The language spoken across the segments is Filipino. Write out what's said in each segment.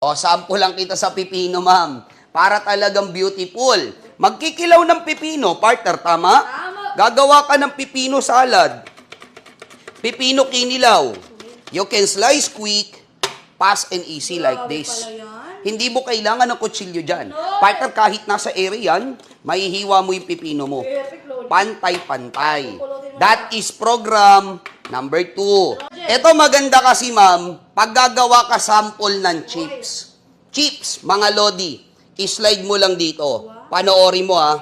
O, sample lang kita sa pipino, ma'am. Para talagang beautiful. Magkikilaw ng pipino, partner, tama? Gagawa ka ng pipino salad. Pipino kinilaw. You can slice quick, fast and easy like this. Hindi mo kailangan ng kutsilyo dyan. Partner, kahit nasa area yan, mahihiwa mo yung pipino mo. Pantay-pantay. That is program number 2. Ito maganda kasi, ma'am, paggagawa ka sample ng chips. Chips, mga lodi, i-slide mo lang dito. Panoorin mo, ha.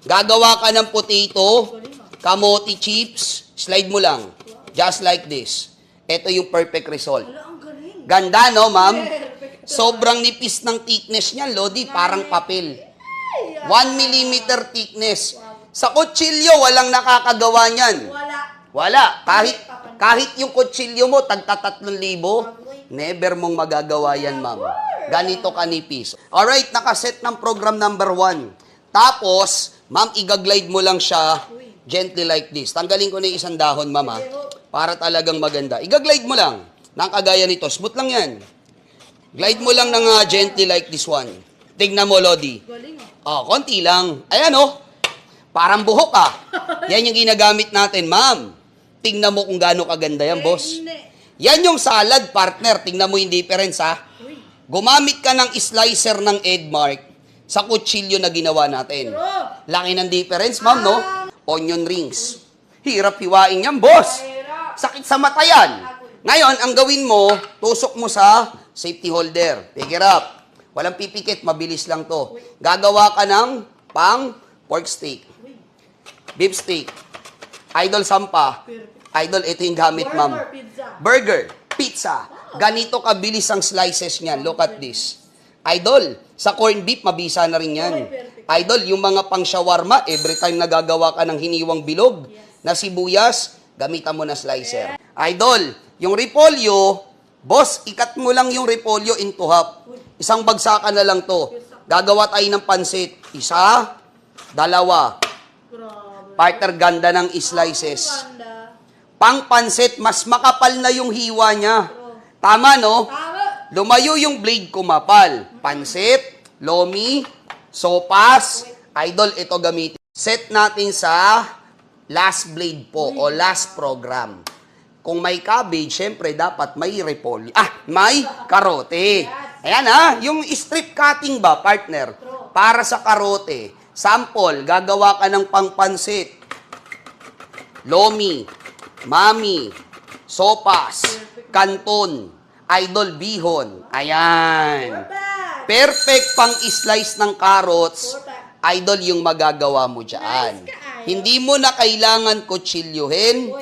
Gagawa ka ng potato, kamote chips, slide mo lang. Just like this. Ito yung perfect result. Ganda, no, ma'am? Sobrang nipis ng thickness niya, lodi, parang papel. 1 millimeter thickness. Sa kutsilyo, walang nakakagawa niyan. Wala. Kahit yung kutsilyo mo, tagta 3,000, never mong magagawa yan, ma'am. Ganito kanipis. Alright, nakaset ng program number 1. Tapos, ma'am, igaglide mo lang siya gently like this. Tanggalin ko na yung isang dahon, ma'am, ha? Para talagang maganda. Igaglide mo lang. Nang kagaya nito. Smooth lang yan. Glide mo lang ng gently like this one. Tignan mo, Lodi. Oh, konti lang. Ayan, oh. Parang buhok, ah. Yan yung ginagamit natin, ma'am. Tingnan mo kung gaano kaganda yan, boss. Yan yung salad, partner. Tingnan mo yung difference, ha. Gumamit ka ng slicer ng Edmark sa kutsilyo na ginawa natin. Laki ng difference, ma'am, no? Onion rings. Hirap hiwain yan, boss. Sakit sa mata yan. Ngayon, ang gawin mo, tusok mo sa safety holder. Pick it up. Walang pipikit, mabilis lang to. Gagawa ka ng pang pork steak. Beef steak. Idol sampa. Idol, ito yung gamit, ma'am. Burger. Pizza. Ganito kabilis ang slices niyan. Look at this. Idol, sa corned beef, mabisa na rin yan. Idol, yung mga pang shawarma, every time nagagawa ka ng hiniwang bilog na sibuyas, gamitan mo na slicer. Idol, yung repolyo, boss, ikat mo lang yung repolyo into half. Isang bagsakan na lang to. Gagawa tayo ng pansit. Isa, dalawa. Partner, ganda ng slices. Pang pansit, mas makapal na yung hiwa niya. Tama, no? Lumayo yung blade, kumapal. Pansit, lomi, sopas. Idol, ito gamitin. Set natin sa last blade po o last program. Kung may cabbage, syempre dapat may repolyo. May karote. Ayan, ha, yung strip cutting ba, partner? Para sa karote. Sample, gagawa ka ng pangpansit. Lomi, mami, sopas, kanton, idol bihon. Ayan. Perfect pang slice ng carrots. Idol yung magagawa mo dyan. Hindi mo na kailangan kutsilyuhin.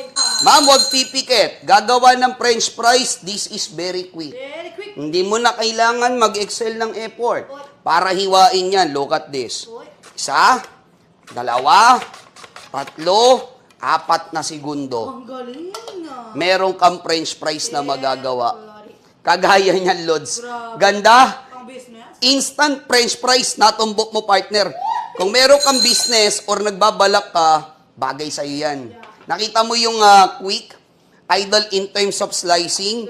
Ma'am, wag pipikit. Gagawa ng french fries, this is very quick. Hindi mo na kailangan mag-excel ng effort para hiwain yan. Look at this. Isa, dalawa, tatlo, 4 na segundo. Meron kang french fries na magagawa. Kagaya niyan, Lods. Ganda. Instant french fries, natumbok mo, partner. Kung meron kang business or nagbabalak ka, bagay sa'yo yan. Nakita mo yung quick, idol in terms of slicing.